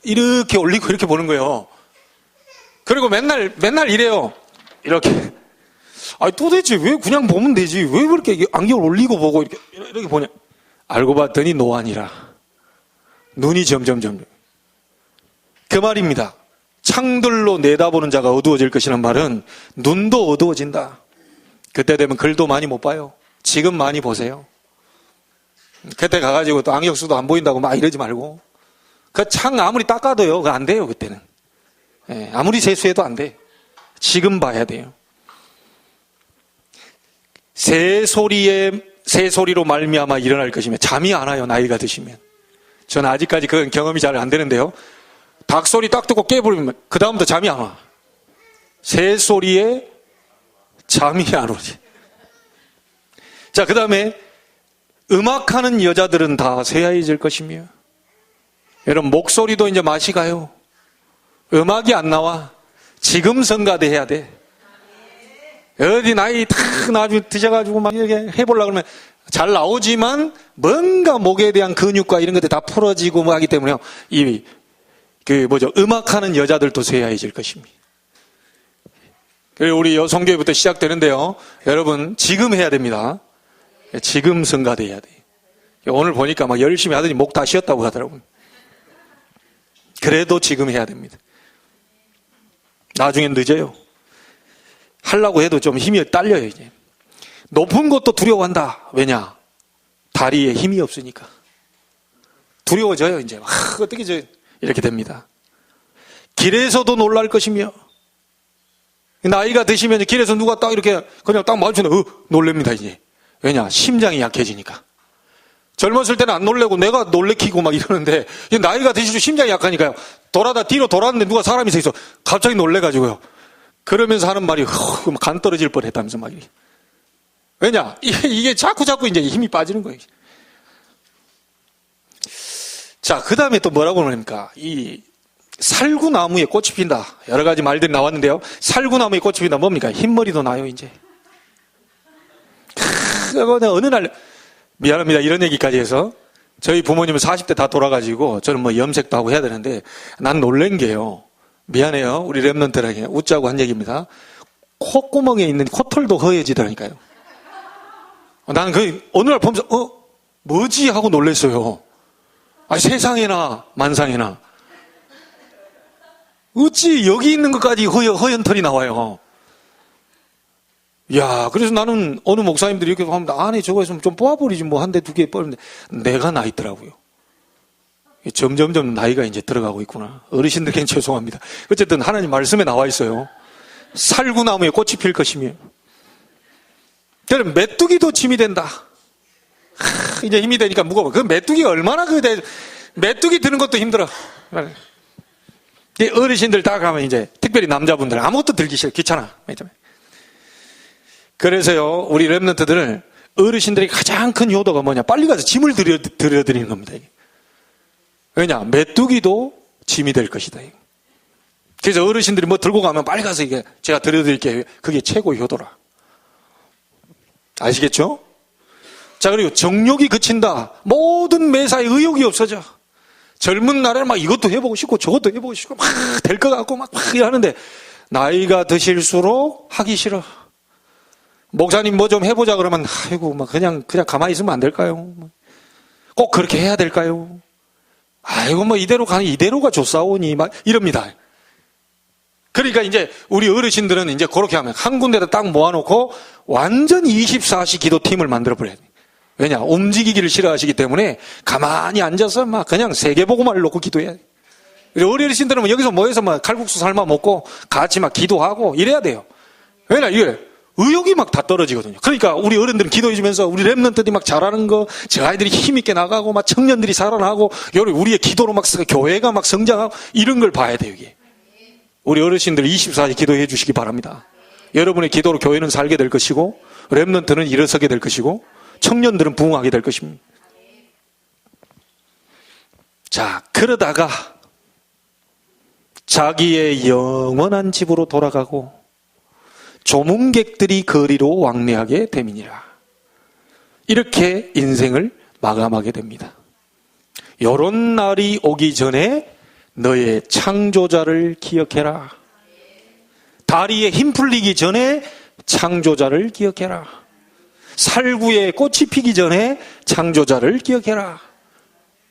이렇게 올리고 이렇게 보는 거예요. 그리고 맨날 이래요. 이렇게. 도대체 왜 그냥 보면 되지? 왜 그렇게 안경을 올리고 보고 이렇게 보냐? 알고 봤더니 노안이라. 눈이 점점. 그 말입니다. 창들로 내다보는 자가 어두워질 것이라는 말은 눈도 어두워진다. 그때 되면 글도 많이 못 봐요. 지금 많이 보세요. 그때 가가지고 또 안경쓰도 안 보인다고 막 이러지 말고. 그 창 아무리 닦아도요, 그거 안 돼요, 그때는. 아무리 세수해도 안 돼. 지금 봐야 돼요. 새소리로 말미암아 일어날 것이며 잠이 안 와요, 나이가 드시면. 저는 아직까지 그건 경험이 잘 안 되는데요. 닭소리 딱 듣고 깨버리면 그 다음부터 잠이 안 와. 새소리에 잠이 안 오지. 자, 그 다음에 음악하는 여자들은 다 새하얘질 것이며. 여러분, 목소리도 이제 맛이 가요. 음악이 안 나와. 지금 성가대 해야 돼. 어디 나이 탁 나중에 드셔가지고 막 이렇게 해보려고 그러면 잘 나오지만 뭔가 목에 대한 근육과 이런 것들이 다 풀어지고 뭐 하기 때문에요. 음악하는 여자들도 새하얘질 것입니다. 그리고 우리 여성교회부터 시작되는데요. 여러분, 지금 해야 됩니다. 지금 성가대 해야 돼요. 오늘 보니까 막 열심히 하더니 목 다 쉬었다고 하더라고요. 그래도 지금 해야 됩니다. 나중엔 늦어요. 하려고 해도 좀 힘이 딸려요, 이제. 높은 것도 두려워한다. 왜냐? 다리에 힘이 없으니까. 두려워져요, 이제. 어떻게 이렇게 됩니다. 길에서도 놀랄 것이며, 나이가 드시면 길에서 누가 딱 이렇게 그냥 딱 마주치면 놀랍니다, 이제. 왜냐? 심장이 약해지니까. 젊었을 때는 안 놀래고 내가 놀래키고 막 이러는데, 나이가 드실수록 심장이 약하니까요. 뒤로 돌았는데 누가 사람이 서 있어. 갑자기 놀래가지고요. 그러면서 하는 말이, 간 떨어질 뻔 했다면서 막. 왜냐? 이게 자꾸 이제 힘이 빠지는 거예요. 자, 그 다음에 또 뭐라고 그럽니까? 이 살구나무에 꽃이 핀다. 여러 가지 말들이 나왔는데요. 살구나무에 꽃이 핀다. 뭡니까? 흰머리도 나요, 이제. 어느 날, 미안합니다. 이런 얘기까지 해서. 저희 부모님은 40대 다 돌아가지고, 저는 뭐 염색도 하고 해야 되는데, 난 놀란 게요. 미안해요. 우리 랩런트에게 웃자고 한 얘기입니다. 콧구멍에 있는 코털도 허해지더라니까요. 나는 어느 날 보면서, 뭐지? 하고 놀랐어요. 세상에나, 만상에나. 어찌 여기 있는 것까지 허연 털이 나와요. 그래서 나는 어느 목사님들이 이렇게 하면 안에 저거 있으면 좀 뽑아버리지 뭐 한 대 두 개 뽑는데 내가 나 있더라고요. 점점점 나이가 이제 들어가고 있구나. 어르신들께는 죄송합니다. 어쨌든 하나님 말씀에 나와 있어요. 살구나무에 꽃이 필 것이며. 그럼 메뚜기도 짐이 된다. 이제 힘이 되니까 무거워. 그 메뚜기가 얼마나 메뚜기 드는 것도 힘들어. 어르신들 다 가면 이제 특별히 남자분들 아무것도 들기 싫어. 귀찮아. 그래서요, 우리 랩런트들은 어르신들이 가장 큰 효도가 뭐냐? 빨리 가서 짐을 들여드리는 겁니다. 왜냐? 메뚜기도 짐이 될 것이다. 그래서 어르신들이 뭐 들고 가면 빨리 가서 이게 제가 들여드릴게요. 그게 최고의 효도라. 아시겠죠? 자, 그리고 정욕이 그친다. 모든 매사에 의욕이 없어져. 젊은 날에는 막 이것도 해보고 싶고 저것도 해보고 싶고 막 될 것 같고 막 하는데 나이가 드실수록 하기 싫어. 목사님 뭐 좀 해보자 그러면 아이고 막 그냥 가만히 있으면 안 될까요? 꼭 그렇게 해야 될까요? 아이고 뭐 이대로가 좋사오니 막 이럽니다. 그러니까 이제 우리 어르신들은 이제 그렇게 하면 한 군데다 딱 모아놓고 완전 24시 기도팀을 만들어버려야 돼. 왜냐? 움직이기를 싫어하시기 때문에 가만히 앉아서 막 그냥 세계복음화를 놓고 기도해야 돼. 우리 어르신들은 여기서 모여서 막 칼국수 삶아 먹고 같이 막 기도하고 이래야 돼요. 왜냐? 이게 의욕이 막 다 떨어지거든요. 그러니까 우리 어른들은 기도해주면서 우리 랩런트들이 막 잘하는 거, 저 아이들이 힘있게 나가고 막 청년들이 살아나고 우리의 기도로 막 교회가 막 성장하고 이런 걸 봐야 돼요, 이게. 우리 어르신들 24시 기도해 주시기 바랍니다. 여러분의 기도로 교회는 살게 될 것이고 렘넌트는 일어서게 될 것이고 청년들은 부흥하게 될 것입니다. 자, 그러다가 자기의 영원한 집으로 돌아가고 조문객들이 거리로 왕래하게 됨이니라. 이렇게 인생을 마감하게 됩니다. 요런 날이 오기 전에 너의 창조자를 기억해라. 다리에 힘 풀리기 전에 창조자를 기억해라. 살구에 꽃이 피기 전에 창조자를 기억해라.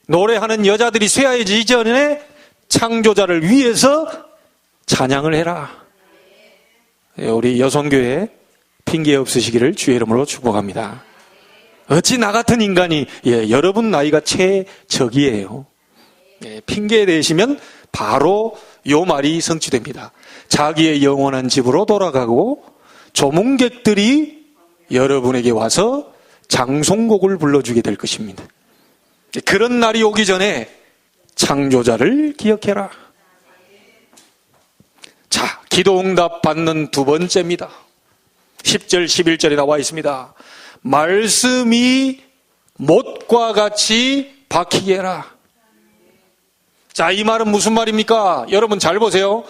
노래하는 여자들이 쇠하여지기 전에 창조자를 위해서 찬양을 해라. 우리 여성교회 핑계 없으시기를 주의 이름으로 축복합니다. 어찌 나 같은 인간이, 여러분 나이가 최적이에요. 핑계 대시면 바로 요 말이 성취됩니다. 자기의 영원한 집으로 돌아가고 조문객들이 여러분에게 와서 장송곡을 불러주게 될 것입니다. 그런 날이 오기 전에 창조자를 기억해라. 자, 기도 응답 받는 두 번째입니다. 10절 11절에 나와 있습니다. 말씀이 못과 같이 박히게 해라. 자, 이 말은 무슨 말입니까? 여러분 잘 보세요.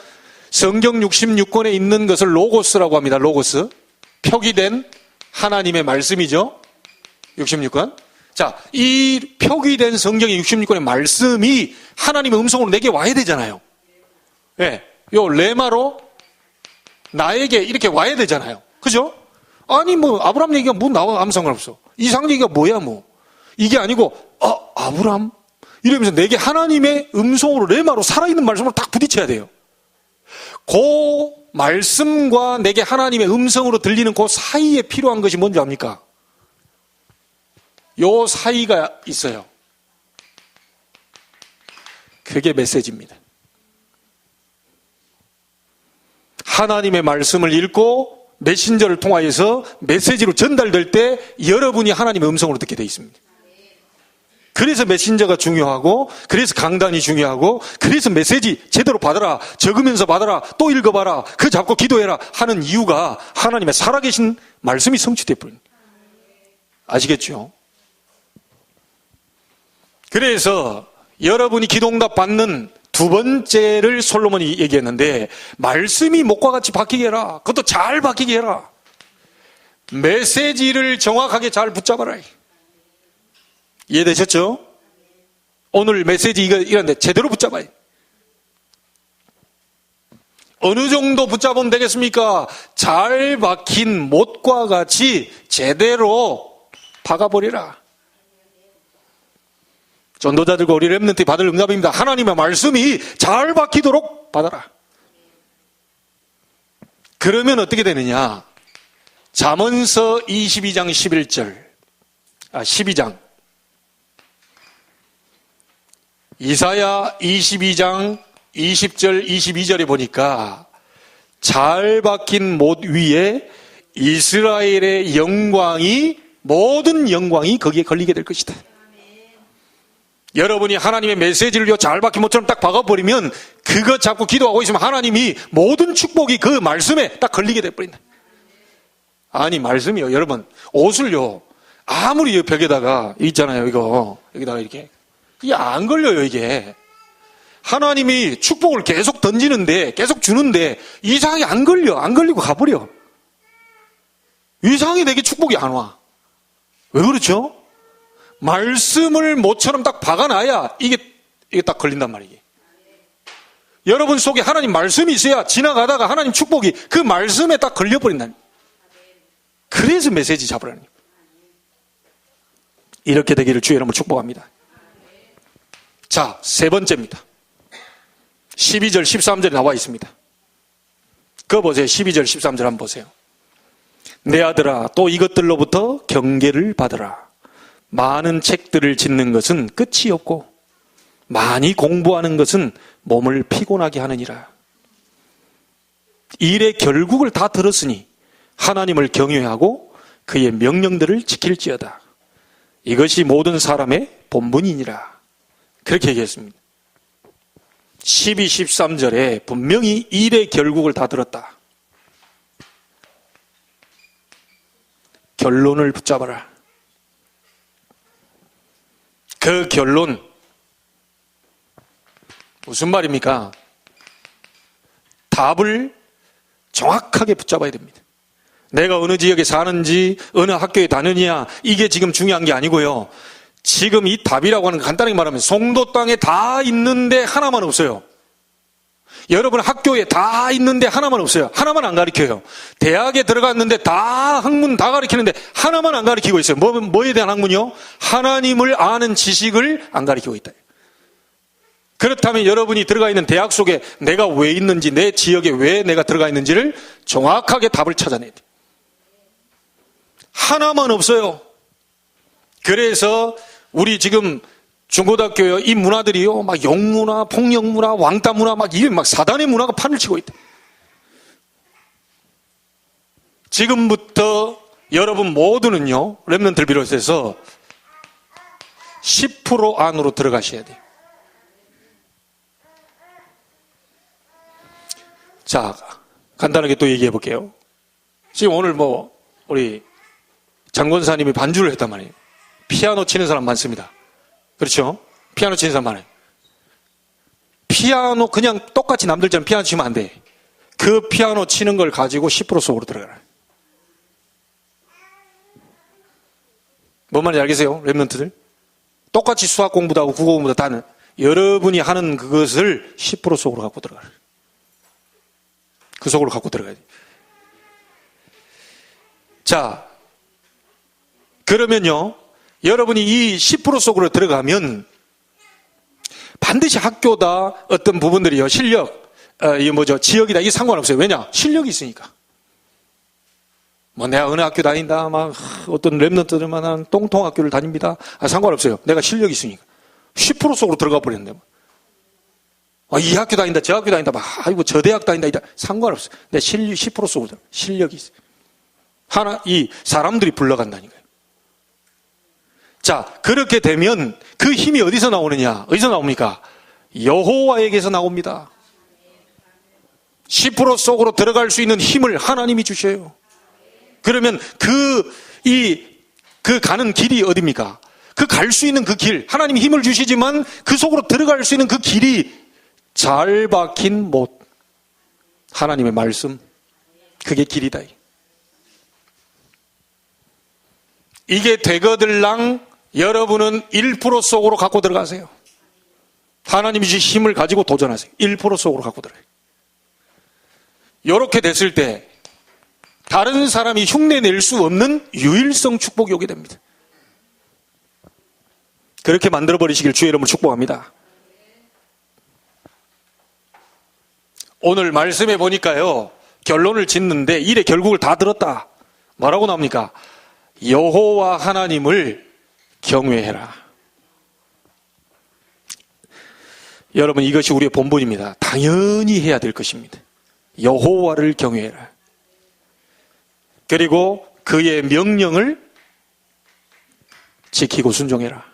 성경 66권에 있는 것을 로고스라고 합니다. 로고스. 표기된 하나님의 말씀이죠. 66권. 자, 이 표기된 성경의 66권의 말씀이 하나님의 음성으로 내게 와야 되잖아요. 예, 요 레마로 나에게 이렇게 와야 되잖아요. 그죠? 아니 뭐 아브라함 얘기가 뭐 나와 아무 상관없어. 이상 얘기가 뭐야 뭐. 이게 아니고 아브라함 이러면서 내게 하나님의 음성으로 레마로 살아있는 말씀으로 딱 부딪혀야 돼요. 그 말씀과 내게 하나님의 음성으로 들리는 그 사이에 필요한 것이 뭔지 압니까? 요 사이가 있어요. 그게 메시지입니다. 하나님의 말씀을 읽고 메신저를 통하여서 메시지로 전달될 때 여러분이 하나님의 음성으로 듣게 되어 있습니다. 그래서 메신저가 중요하고, 그래서 강단이 중요하고, 그래서 메시지 제대로 받아라, 적으면서 받아라, 또 읽어봐라, 그거 잡고 기도해라 하는 이유가 하나님의 살아계신 말씀이 성취될 뿐입니다. 아시겠죠? 그래서 여러분이 기도응답 받는 두 번째를 솔로몬이 얘기했는데, 말씀이 목과 같이 박히게 해라. 그것도 잘 박히게 해라. 메시지를 정확하게 잘 붙잡아라. 이해되셨죠? 오늘 메시지 이런데 제대로 붙잡아요. 어느 정도 붙잡으면 되겠습니까? 잘 박힌 못과 같이 제대로 박아버리라. 전도자들과 우리 렘넌트 받을 응답입니다. 하나님의 말씀이 잘 박히도록 받아라. 그러면 어떻게 되느냐? 잠언서 22장 11절 12장 이사야 22장 20절 22절에 보니까 잘 박힌 못 위에 이스라엘의 영광이, 모든 영광이 거기에 걸리게 될 것이다. 여러분이 하나님의 메시지를 잘 박힌 못처럼 딱 박아버리면 그거 잡고 기도하고 있으면 하나님이 모든 축복이 그 말씀에 딱 걸리게 돼버린다. 아니 말씀이요, 여러분 옷을요 아무리 벽에다가 있잖아요, 이거 여기다가 이렇게 이게 안 걸려요. 이게 하나님이 축복을 계속 던지는데, 계속 주는데 이상하게 안 걸려. 안 걸리고 가버려. 이상하게 내게 축복이 안 와. 왜 그렇죠? 말씀을 못처럼 딱 박아놔야 이게 딱 걸린단 말이에요. 여러분 속에 하나님 말씀이 있어야 지나가다가 하나님 축복이 그 말씀에 딱 걸려버린다는. 그래서 메시지 잡으라는 거예요. 이렇게 되기를 주의 이름으로 축복합니다. 자, 세 번째입니다. 12절 13절에 나와 있습니다. 그거 보세요. 12절 13절 한번 보세요. 내 아들아, 또 이것들로부터 경계를 받으라. 많은 책들을 짓는 것은 끝이 없고 많이 공부하는 것은 몸을 피곤하게 하느니라. 일의 결국을 다 들었으니 하나님을 경외하고 그의 명령들을 지킬지어다. 이것이 모든 사람의 본분이니라. 그렇게 얘기했습니다. 12, 13절에 분명히 일의 결국을 다 들었다. 결론을 붙잡아라. 그 결론, 무슨 말입니까? 답을 정확하게 붙잡아야 됩니다. 내가 어느 지역에 사는지, 어느 학교에 다니냐, 이게 지금 중요한 게 아니고요. 지금 이 답이라고 하는 거 간단하게 말하면 송도 땅에 다 있는데 하나만 없어요. 여러분 학교에 다 있는데 하나만 없어요. 하나만 안 가르쳐요. 대학에 들어갔는데 다 학문 다 가르치는데 하나만 안 가르치고 있어요. 뭐에 대한 학문이요? 하나님을 아는 지식을 안 가르치고 있다. 그렇다면 여러분이 들어가 있는 대학 속에 내가 왜 있는지, 내 지역에 왜 내가 들어가 있는지를 정확하게 답을 찾아내야 돼요. 하나만 없어요. 그래서 우리 지금 중고등학교요, 이 문화들이요, 막 영문화, 폭력문화, 왕따문화, 이게 막 사단의 문화가 판을 치고 있다. 지금부터 여러분 모두는요, 렘넌트를 비롯해서 10% 안으로 들어가셔야 돼요. 자, 간단하게 또 얘기해 볼게요. 지금 오늘 우리 장권사님이 반주를 했단 말이에요. 피아노 치는 사람 많습니다. 그렇죠? 피아노 치는 사람 많아요. 피아노 그냥 똑같이 남들처럼 피아노 치면 안 돼. 그 피아노 치는 걸 가지고 10% 속으로 들어가라. 뭔 말인지 알겠어요? 랩런트들? 똑같이 수학 공부도 하고 국어 공부도 다 하는, 여러분이 하는 그것을 10% 속으로 갖고 들어가라. 그 속으로 갖고 들어가야 돼. 자, 그러면요, 여러분이 이 10% 속으로 들어가면 반드시 학교다, 어떤 부분들이요, 실력, 지역이다, 이게 상관없어요. 왜냐? 실력이 있으니까. 내가 어느 학교 다닌다, 어떤 랩런트들만 똥통 학교를 다닙니다. 상관없어요. 내가 실력이 있으니까. 10% 속으로 들어가 버렸는데. 이 학교 다닌다, 저 학교 다닌다, 저 대학 다닌다, 상관없어요. 내 10% 속으로 실력이 있어요. 이 사람들이 불러간다니까요. 자, 그렇게 되면 그 힘이 어디서 나오느냐? 어디서 나옵니까? 여호와에게서 나옵니다. 10% 속으로 들어갈 수 있는 힘을 하나님이 주셔요. 그러면 그 가는 길이 어디입니까? 그 갈 수 있는 그 길, 하나님이 힘을 주시지만 그 속으로 들어갈 수 있는 그 길이 잘 박힌 못, 하나님의 말씀, 그게 길이다. 이게 되거들랑 여러분은 1% 속으로 갖고 들어가세요. 하나님이 주신 힘을 가지고 도전하세요. 1% 속으로 갖고 들어가요. 이렇게 됐을 때 다른 사람이 흉내낼 수 없는 유일성 축복이 오게 됩니다. 그렇게 만들어버리시길 주의 이름으로 축복합니다. 오늘 말씀해 보니까요, 결론을 짓는데 일의 결국을 다 들었다. 뭐라고 나옵니까? 여호와 하나님을 경외해라. 여러분, 이것이 우리의 본분입니다. 당연히 해야 될 것입니다. 여호와를 경외해라. 그리고 그의 명령을 지키고 순종해라.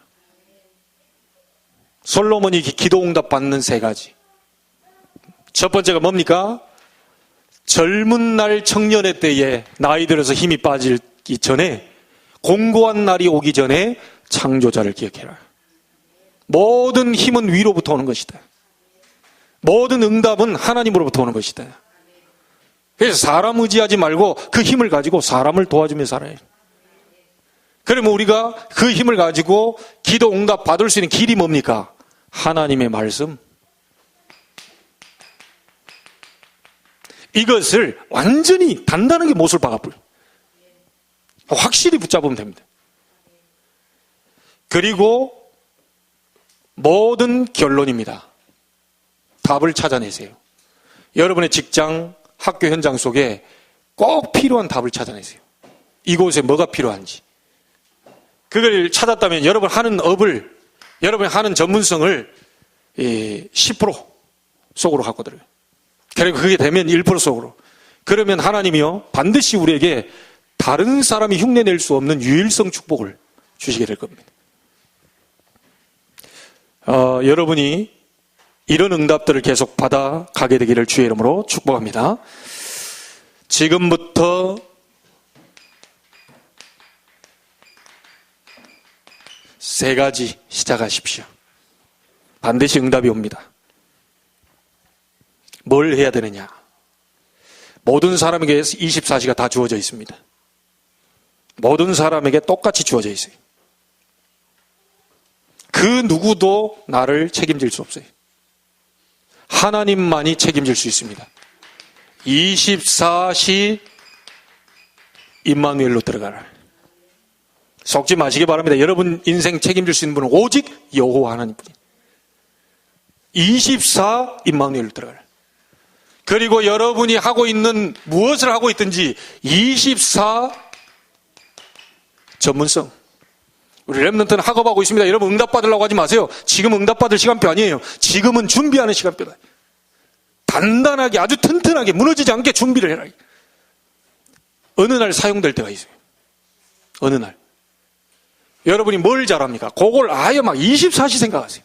솔로몬이 기도응답 받는 3가지. 첫 번째가 뭡니까? 젊은 날 청년의 때에 나이 들어서 힘이 빠지기 전에, 공고한 날이 오기 전에 창조자를 기억해라. 모든 힘은 위로부터 오는 것이다. 모든 응답은 하나님으로부터 오는 것이다. 그래서 사람 의지하지 말고 그 힘을 가지고 사람을 도와주며 살아요. 그러면 우리가 그 힘을 가지고 기도 응답 받을 수 있는 길이 뭡니까? 하나님의 말씀. 이것을 완전히 단단하게 못을 박아버려요. 확실히 붙잡으면 됩니다. 그리고 모든 결론입니다. 답을 찾아내세요. 여러분의 직장, 학교 현장 속에 꼭 필요한 답을 찾아내세요. 이곳에 뭐가 필요한지. 그걸 찾았다면 여러분 하는 업을, 여러분이 하는 전문성을 10% 속으로 갖고 들어요. 그리고 그게 되면 1% 속으로. 그러면 하나님이요, 반드시 우리에게 다른 사람이 흉내낼 수 없는 유일성 축복을 주시게 될 겁니다. 여러분이 이런 응답들을 계속 받아가게 되기를 주의 이름으로 축복합니다. 지금부터 3가지 시작하십시오. 반드시 응답이 옵니다. 뭘 해야 되느냐? 모든 사람에게 24시가 다 주어져 있습니다. 모든 사람에게 똑같이 주어져 있어요. 그 누구도 나를 책임질 수 없어요. 하나님만이 책임질 수 있습니다. 24시 임마누엘로 들어가라. 속지 마시기 바랍니다. 여러분 인생 책임질 수 있는 분은 오직 여호와 하나님뿐이에요. 24 임마누엘로 들어가라. 그리고 여러분이 하고 있는 무엇을 하고 있든지 24 전문성. 우리 렘넌트는 학업하고 있습니다. 여러분 응답받으려고 하지 마세요. 지금 응답받을 시간표 아니에요. 지금은 준비하는 시간표다. 단단하게 아주 튼튼하게 무너지지 않게 준비를 해라. 어느 날 사용될 때가 있어요. 어느 날. 여러분이 뭘 잘합니까? 그걸 아예 막 24시 생각하세요.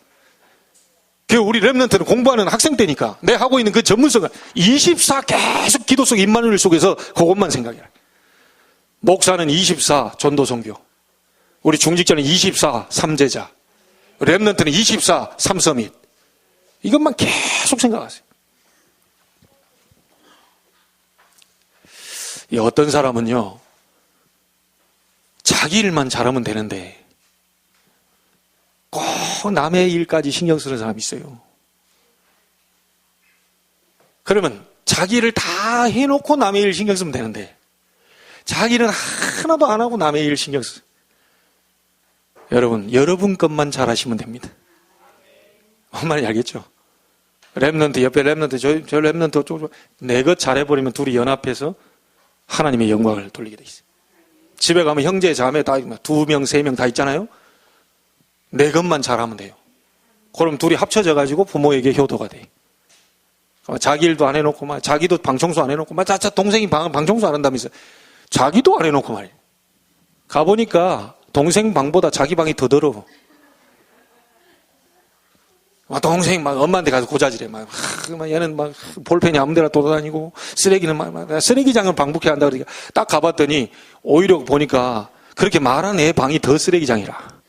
우리 렘넌트는 공부하는 학생 때니까 내 하고 있는 그 전문성을 24 계속 기도 속 임마누엘 속에서 그것만 생각해라. 목사는 24 전도 선교. 우리 중직자는 24 삼제자. 렘넌트는 24 삼서밋. 이것만 계속 생각하세요. 어떤 사람은요, 자기 일만 잘하면 되는데 꼭 남의 일까지 신경 쓰는 사람이 있어요. 그러면 자기 일을 다 해놓고 남의 일 신경 쓰면 되는데 자기 일은 하나도 안 하고 남의 일 신경 쓰요. 여러분 것만 잘하시면 됩니다. 뭔 말인지 알겠죠? 렘넌트, 옆에 렘넌트, 저 렘넌트 내 것 잘해버리면 둘이 연합해서 하나님의 영광을 돌리게 돼 있어요. 집에 가면 형제, 자매 다 2명, 3명 다 있잖아요. 내 것만 잘하면 돼요. 그럼 둘이 합쳐져 가지고 부모에게 효도가 돼. 자기 일도 안 해놓고 자기도 방청소 안 해놓고 동생이 방청소 안 한다면서 자기도 안 해놓고 말이에요. 가보니까 동생 방보다 자기 방이 더 더러워. 동생이 엄마한테 가서 고자질해. 얘는 볼펜이 아무 데나 돌아다니고, 쓰레기는 쓰레기장을 방북해 한다 그러니까 딱 가봤더니, 오히려 보니까 그렇게 말한 애 방이 더 쓰레기장이라.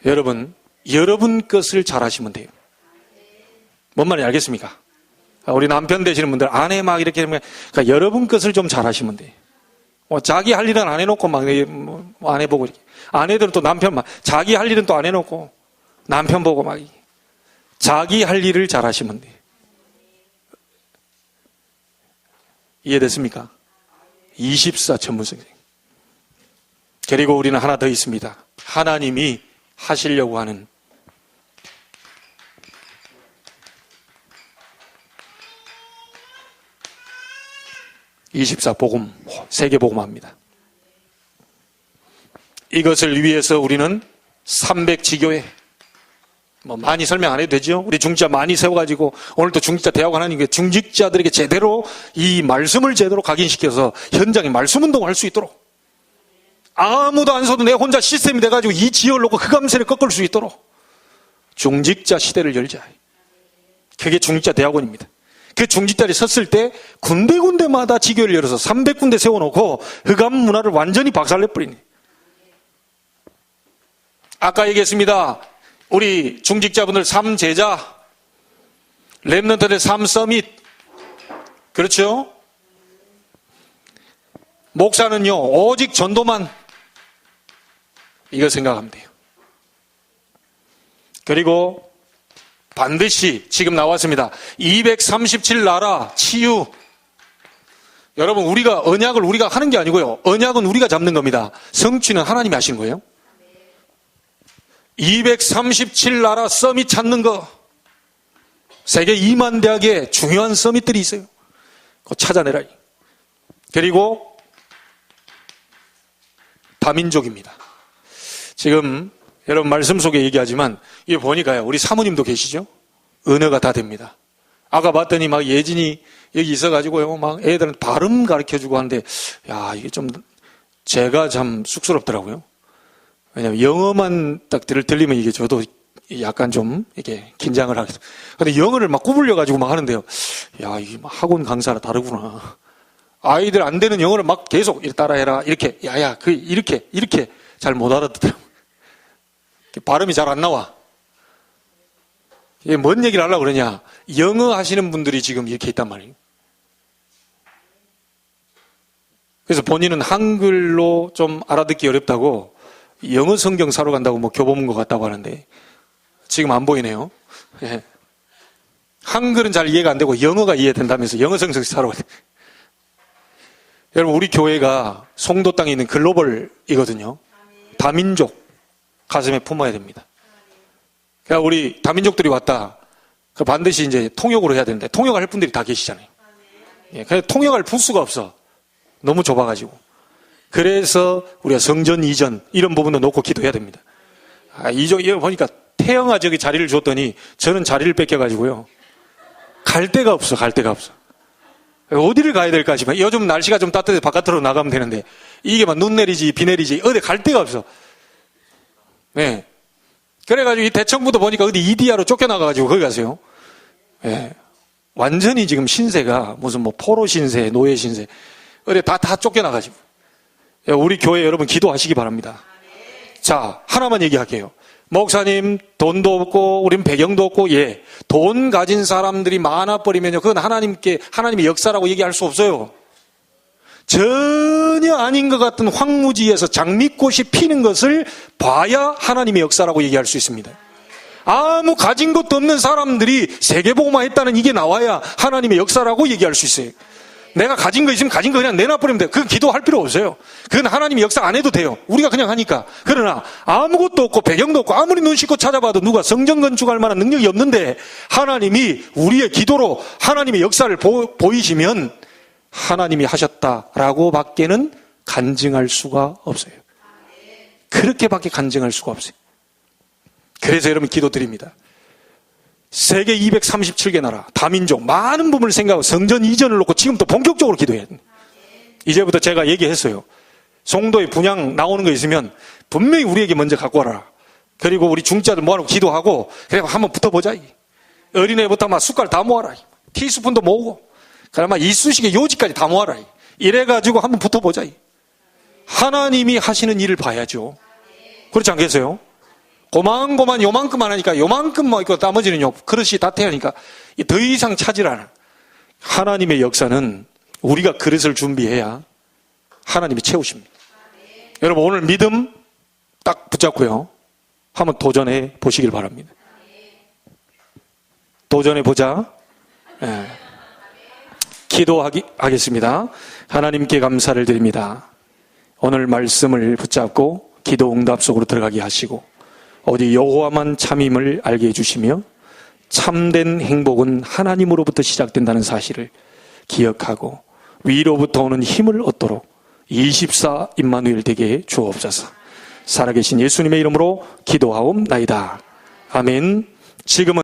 여러분 것을 잘 하시면 돼요. 뭔 말인지 알겠습니까? 우리 남편 되시는 분들, 아내 이렇게 하면, 그러니까 여러분 것을 좀 잘 하시면 돼요. 자기 할 일은 안 해놓고 안 해보고, 이렇게. 아내들은 또 남편 자기 할 일은 또 안 해놓고, 남편 보고 자기 할 일을 잘 하시면 돼요. 이해됐습니까? 24 전문성. 그리고 우리는 하나 더 있습니다. 하나님이 하시려고 하는 복음, 세계복음화입니다. 이것을 위해서 우리는 300지교회, 많이 설명 안 해도 되죠? 우리 중직자 많이 세워가지고, 오늘 또 중직자 대학 하나님께 중직자들에게 제대로 이 말씀을 제대로 각인시켜서 현장에 말씀 운동을 할 수 있도록, 아무도 안 서도 내 혼자 시스템이 돼가지고 이 지역을 놓고 그 감세를 꺾을 수 있도록 중직자 시대를 열자. 그게 중직자 대학원입니다. 그 중직자들이 섰을 때 군데군데마다 지교를 열어서 300군데 세워놓고 흑암 문화를 완전히 박살내버리니. 아까 얘기했습니다. 우리 중직자분들 3제자, 렘넌트들 3서밋, 그렇죠? 목사는요, 오직 전도만, 이거 생각하면 돼요. 그리고 반드시 지금 나왔습니다. 237나라 치유. 여러분, 언약을 우리가 하는 게 아니고요. 언약은 우리가 잡는 겁니다. 성취는 하나님이 하시는 거예요. 237나라 서밋 찾는 거. 세계 2만 대학에 중요한 서밋들이 있어요. 그거 찾아내라. 그리고 다민족입니다. 지금 여러분 말씀 속에 얘기하지만 이거 보니까요, 우리 사모님도 계시죠? 언어가 다 됩니다. 아까 봤더니 예진이 여기 있어가지고요, 애들한테 발음 가르쳐주고 하는데, 이게 좀 제가 참 쑥스럽더라고요. 왜냐면 영어만 딱 들리면 이게 저도 약간 좀 이렇게 긴장을 하겠어요. 근데 영어를 구불려가지고 하는데요. 이게 학원 강사라 다르구나. 아이들 안 되는 영어를 계속 따라해라. 이렇게, 이렇게 잘 못 알아듣더라고요. 발음이 잘 안 나와. 이게 뭔 얘기를 하려고 그러냐. 영어 하시는 분들이 지금 이렇게 있단 말이에요. 그래서 본인은 한글로 좀 알아듣기 어렵다고 영어 성경 사러 간다고 뭐 교보문 것 같다고 하는데 지금 안 보이네요. 예. 한글은 잘 이해가 안 되고 영어가 이해된다면서 영어 성경 사러 가요. 여러분, 우리 교회가 송도 땅에 있는 글로벌이거든요. 다민족 가슴에 품어야 됩니다. 그러니까 우리 다민족들이 왔다. 반드시 이제 통역으로 해야 되는데 통역할 분들이 다 계시잖아요. 예, 그냥 통역할 부수가 없어. 너무 좁아가지고. 그래서 우리가 성전 이전 이런 부분도 놓고 기도해야 됩니다. 이거 보니까 태영아 저기 자리를 줬더니 저는 자리를 뺏겨가지고요. 갈 데가 없어. 어디를 가야 될까 싶어요. 요즘 날씨가 좀 따뜻해서 바깥으로 나가면 되는데 이게 막 눈 내리지 비 내리지 어디 갈 데가 없어. 네. 그래가지고 이 대청부도 보니까 어디 이디야로 쫓겨나가가지고 거기 가세요. 네. 완전히 지금 신세가 무슨 뭐 포로 신세, 노예 신세 어디 다 쫓겨나가지고. 우리 교회 여러분 기도하시기 바랍니다. 자, 하나만 얘기할게요. 목사님 돈도 없고 우린 배경도 없고 예, 돈 가진 사람들이 많아버리면요 그건 하나님의 역사라고 얘기할 수 없어요. 전혀 아닌 것 같은 황무지에서 장미꽃이 피는 것을 봐야 하나님의 역사라고 얘기할 수 있습니다. 아무 가진 것도 없는 사람들이 세계복음화 했다는 이게 나와야 하나님의 역사라고 얘기할 수 있어요. 내가 가진 거 있으면 가진 거 그냥 내놔버리면 돼요. 그건 기도할 필요 없어요. 그건 하나님의 역사 안 해도 돼요. 우리가 그냥 하니까. 그러나 아무것도 없고 배경도 없고 아무리 눈 씻고 찾아봐도 누가 성전 건축할 만한 능력이 없는데 하나님이 우리의 기도로 하나님의 역사를 보이시면 하나님이 하셨다라고 밖에는 간증할 수가 없어요. 그렇게밖에 간증할 수가 없어요. 그래서 여러분 기도드립니다. 세계 237개 나라, 다민족, 많은 부분을 생각하고 성전 이전을 놓고 지금부터 본격적으로 기도해야 됩니다. 이제부터 제가 얘기했어요. 송도에 분양 나오는 거 있으면 분명히 우리에게 먼저 갖고 와라. 그리고 우리 중자들 모아놓고 기도하고 그래 한번 붙어보자. 어린애부터 막 숟갈 다 모아라. 티스푼도 모으고 그러면 이쑤시개 요지까지 다 모아라. 이래가지고 한번 붙어보자. 하나님이 하시는 일을 봐야죠. 그렇지 않겠어요? 고만고만 요만큼만 하니까 요만큼 뭐 있고 나머지는요 그릇이 다태하니까 더 이상 차질 않아. 하나님의 역사는 우리가 그릇을 준비해야 하나님이 채우십니다. 여러분 오늘 믿음 딱 붙잡고요 한번 도전해 보시길 바랍니다. 도전해 보자. 네. 기도하겠습니다. 하나님께 감사를 드립니다. 오늘 말씀을 붙잡고 기도 응답 속으로 들어가게 하시고 어디 여호와만 참임을 알게 해주시며 참된 행복은 하나님으로부터 시작된다는 사실을 기억하고 위로부터 오는 힘을 얻도록 24 임마누엘 되게 주옵소서. 살아계신 예수님의 이름으로 기도하옵나이다. 아멘. 지금은